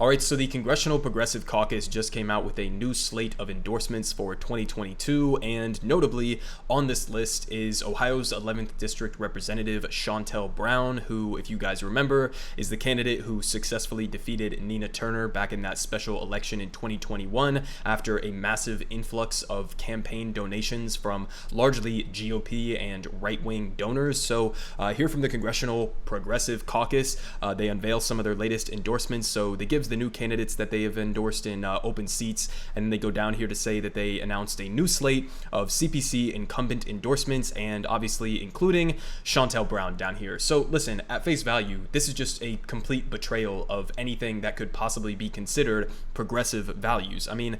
All right, so the Congressional Progressive Caucus just came out with a new slate of endorsements for 2022, and notably on this list is Ohio's 11th District Representative Shontel Brown, who, if you guys remember, is the candidate who successfully defeated Nina Turner back in that special election in 2021 after a massive influx of campaign donations from largely GOP and right-wing donors. So here from the Congressional Progressive Caucus, they unveil some of their latest endorsements. So they give the new candidates that they have endorsed in open seats, and then they go down here to say that they announced a new slate of CPC incumbent endorsements, and obviously including Shontel Brown down here. So listen, at face value, this is just a complete betrayal of anything that could possibly be considered progressive values. I mean,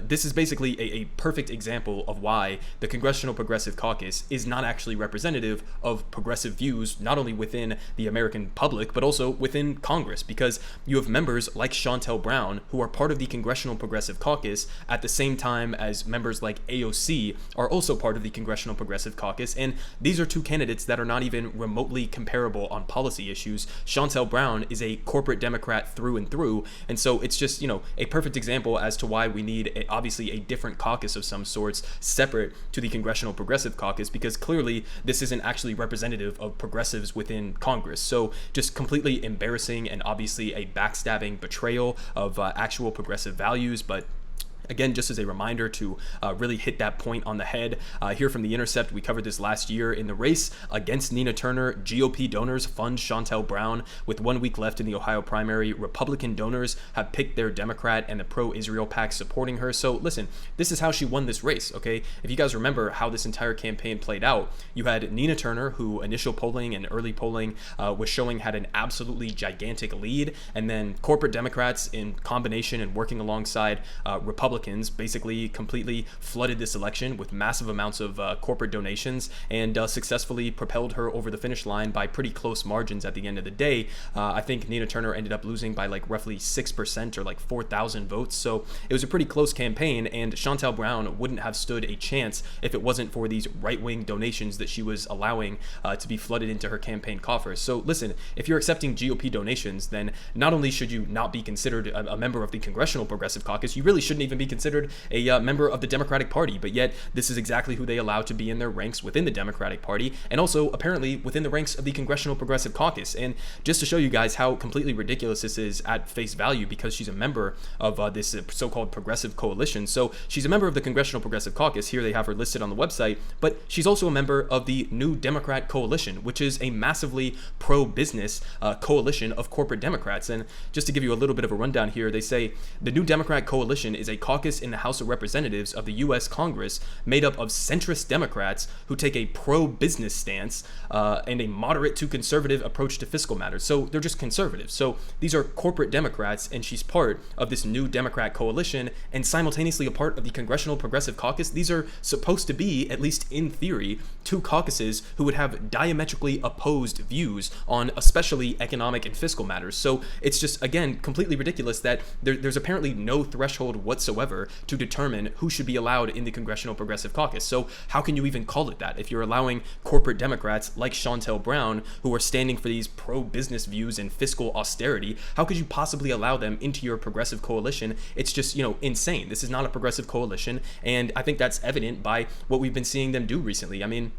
this is basically a perfect example of why the Congressional Progressive Caucus is not actually representative of progressive views, not only within the American public, but also within Congress, because you have members like Shontel Brown who are part of the Congressional Progressive Caucus at the same time as members like AOC are also part of the Congressional Progressive Caucus, and these are two candidates that are not even remotely comparable on policy issues. Shontel Brown is a corporate Democrat through and through, and so it's just, a perfect example as to why we need obviously a different caucus of some sorts separate to the Congressional Progressive Caucus, because clearly this isn't actually representative of progressives within Congress. So just completely embarrassing and obviously a backstabbing betrayal of actual progressive values. But again, just as a reminder to really hit that point on the head, here from The Intercept, we covered this last year. In the race against Nina Turner, GOP donors fund Shontel Brown. With 1 week left in the Ohio primary, Republican donors have picked their Democrat and the pro-Israel PAC supporting her. So listen, this is how she won this race, okay? If you guys remember how this entire campaign played out, you had Nina Turner, who initial polling and early polling was showing had an absolutely gigantic lead, and then corporate Democrats in combination and working alongside Republicans basically completely flooded this election with massive amounts of corporate donations and successfully propelled her over the finish line by pretty close margins at the end of the day. I think Nina Turner ended up losing by like roughly 6% or like 4,000 votes. So it was a pretty close campaign, and Shontel Brown wouldn't have stood a chance if it wasn't for these right-wing donations that she was allowing to be flooded into her campaign coffers. So listen, if you're accepting GOP donations, then not only should you not be considered a member of the Congressional Progressive Caucus, you really shouldn't even be considered a member of the Democratic Party, but yet this is exactly who they allow to be in their ranks within the Democratic Party, and also apparently within the ranks of the Congressional Progressive Caucus. And just to show you guys how completely ridiculous this is at face value, because she's a member of this so-called progressive coalition. So she's a member of the Congressional Progressive Caucus. Here they have her listed on the website, but she's also a member of the New Democrat Coalition, which is a massively pro-business coalition of corporate Democrats. And just to give you a little bit of a rundown here, they say the New Democrat Coalition is a caucus in the House of Representatives of the U.S. Congress made up of centrist Democrats who take a pro-business stance and a moderate to conservative approach to fiscal matters. So they're just conservatives. So these are corporate Democrats, and she's part of this New Democrat Coalition and simultaneously a part of the Congressional Progressive Caucus. These are supposed to be, at least in theory, two caucuses who would have diametrically opposed views on especially economic and fiscal matters. So it's just, again, completely ridiculous that there's apparently no threshold whatsoever to determine who should be allowed in the Congressional Progressive Caucus. So how can you even call it that if you're allowing corporate Democrats like Shontel Brown, who are standing for these pro-business views and fiscal austerity? How could you possibly allow them into your progressive coalition? It's just, insane. This is not a progressive coalition, and I think that's evident by what we've been seeing them do recently. I mean,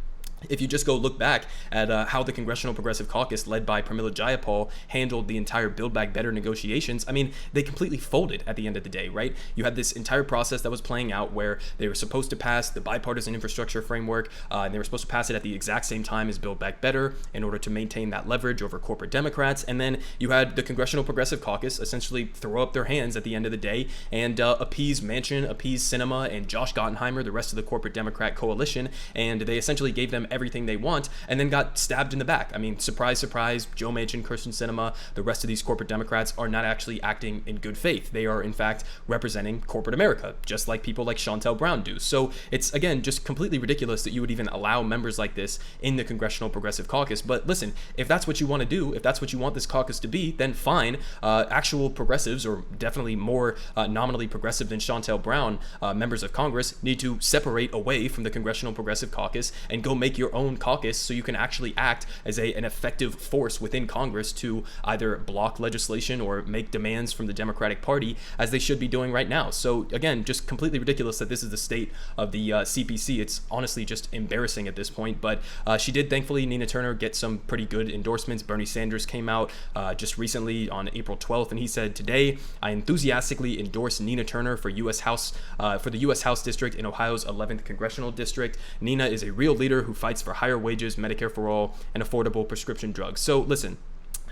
if you just go look back at how the Congressional Progressive Caucus, led by Pramila Jayapal, handled the entire Build Back Better negotiations, I mean, they completely folded at the end of the day, right? You had this entire process that was playing out where they were supposed to pass the bipartisan infrastructure framework, and they were supposed to pass it at the exact same time as Build Back Better in order to maintain that leverage over corporate Democrats. And then you had the Congressional Progressive Caucus essentially throw up their hands at the end of the day and appease Manchin, appease Sinema, and Josh Gottheimer, the rest of the corporate Democrat coalition, and they essentially gave them everything they want, and then got stabbed in the back. I mean, surprise, surprise, Joe Manchin, Kirsten Sinema, the rest of these corporate Democrats are not actually acting in good faith. They are, in fact, representing corporate America, just like people like Shontel Brown do. So it's, again, just completely ridiculous that you would even allow members like this in the Congressional Progressive Caucus. But listen, if that's what you want to do, if that's what you want this caucus to be, then fine. Actual progressives, or definitely more nominally progressive than Shontel Brown, members of Congress, need to separate away from the Congressional Progressive Caucus and go make make your own caucus so you can actually act as an effective force within Congress to either block legislation or make demands from the Democratic Party, as they should be doing right now. So again, just completely ridiculous that this is the state of the CPC. It's honestly just embarrassing at this point. But she did, thankfully, Nina Turner, get some pretty good endorsements. Bernie Sanders came out just recently on April 12th, and he said, "Today, I enthusiastically endorse Nina Turner for the U.S. House District in Ohio's 11th Congressional District. Nina is a real leader who fights for higher wages, Medicare for all, and affordable prescription drugs." So listen,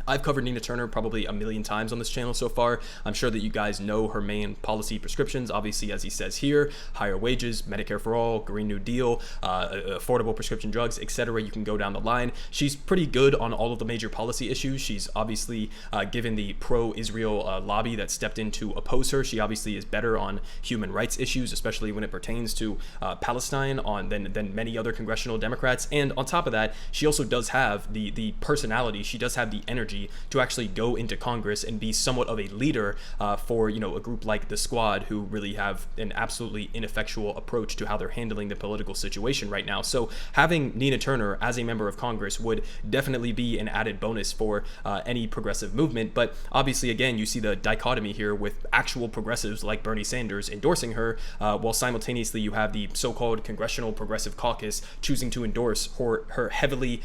I've covered Nina Turner probably a million times on this channel so far. I'm sure that you guys know her main policy prescriptions. Obviously, as he says here, higher wages, Medicare for all, Green New Deal, affordable prescription drugs, etc. You can go down the line. She's pretty good on all of the major policy issues. She's obviously, given the pro-Israel lobby that stepped in to oppose her, she obviously is better on human rights issues, especially when it pertains to Palestine, than many other congressional Democrats. And on top of that, she also does have the personality. She does have the energy to actually go into Congress and be somewhat of a leader for a group like the Squad, who really have an absolutely ineffectual approach to how they're handling the political situation right now. So having Nina Turner as a member of Congress would definitely be an added bonus for any progressive movement. But obviously, again, you see the dichotomy here with actual progressives like Bernie Sanders endorsing her, while simultaneously you have the so-called Congressional Progressive Caucus choosing to endorse her heavily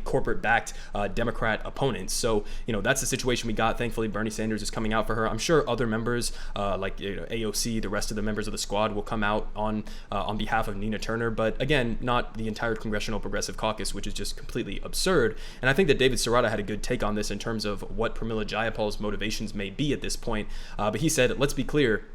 corporate-backed Democrat opponent. So, that's the situation we got. Thankfully, Bernie Sanders is coming out for her. I'm sure other members, like AOC, the rest of the members of the Squad, will come out on behalf of Nina Turner. But again, not the entire Congressional Progressive Caucus, which is just completely absurd. And I think that David Serrata had a good take on this in terms of what Pramila Jayapal's motivations may be at this point. But he said, let's be clear,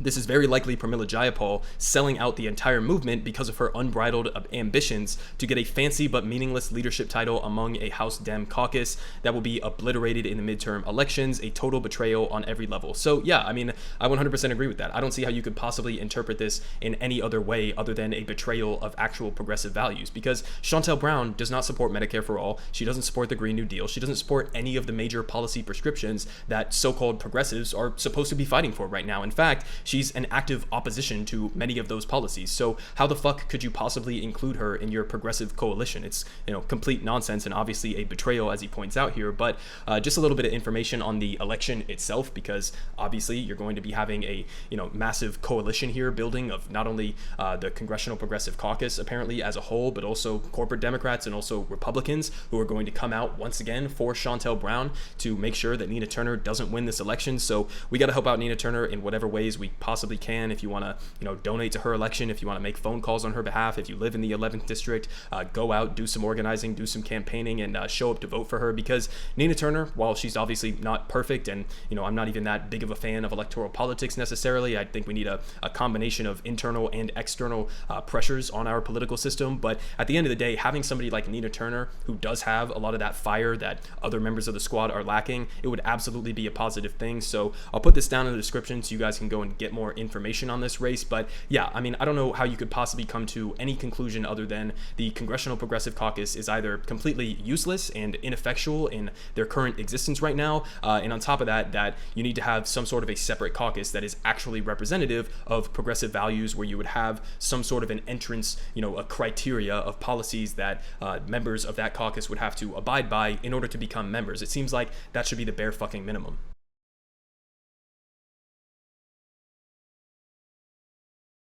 this is very likely Pramila Jayapal selling out the entire movement because of her unbridled ambitions to get a fancy but meaningless leadership title among a House Dem caucus that will be obliterated in the midterm elections, a total betrayal on every level. So yeah, I 100% agree with that. I don't see how you could possibly interpret this in any other way other than a betrayal of actual progressive values, because Shontel Brown does not support Medicare for all. She doesn't support the Green New Deal. She doesn't support any of the major policy prescriptions that so-called progressives are supposed to be fighting for right now. In fact, she's an active opposition to many of those policies. So how the fuck could you possibly include her in your progressive coalition? It's complete nonsense and obviously a betrayal, as he points out here. But just a little bit of information on the election itself, because obviously you're going to be having a massive coalition here building of not only the Congressional Progressive Caucus apparently as a whole, but also corporate Democrats and also Republicans who are going to come out once again for Shontel Brown to make sure that Nina Turner doesn't win this election. So we got to help out Nina Turner in whatever ways we possibly can. If you want to donate to her election, if you want to make phone calls on her behalf, if you live in the 11th district, go out, do some organizing, do some campaigning, and show up to vote for her, because Nina Turner, while she's obviously not perfect, and I'm not even that big of a fan of electoral politics necessarily, I think we need a combination of internal and external pressures on our political system. But at the end of the day, having somebody like Nina Turner, who does have a lot of that fire that other members of the Squad are lacking, it would absolutely be a positive thing. So I'll put this down in the description so you guys can go and get more information on this race. But yeah, I don't know how you could possibly come to any conclusion other than the Congressional Progressive Caucus is either completely useless and ineffectual in their current existence right now, and on top of that, that you need to have some sort of a separate caucus that is actually representative of progressive values, where you would have some sort of an entrance, a criteria of policies that members of that caucus would have to abide by in order to become members. It seems like that should be the bare fucking minimum.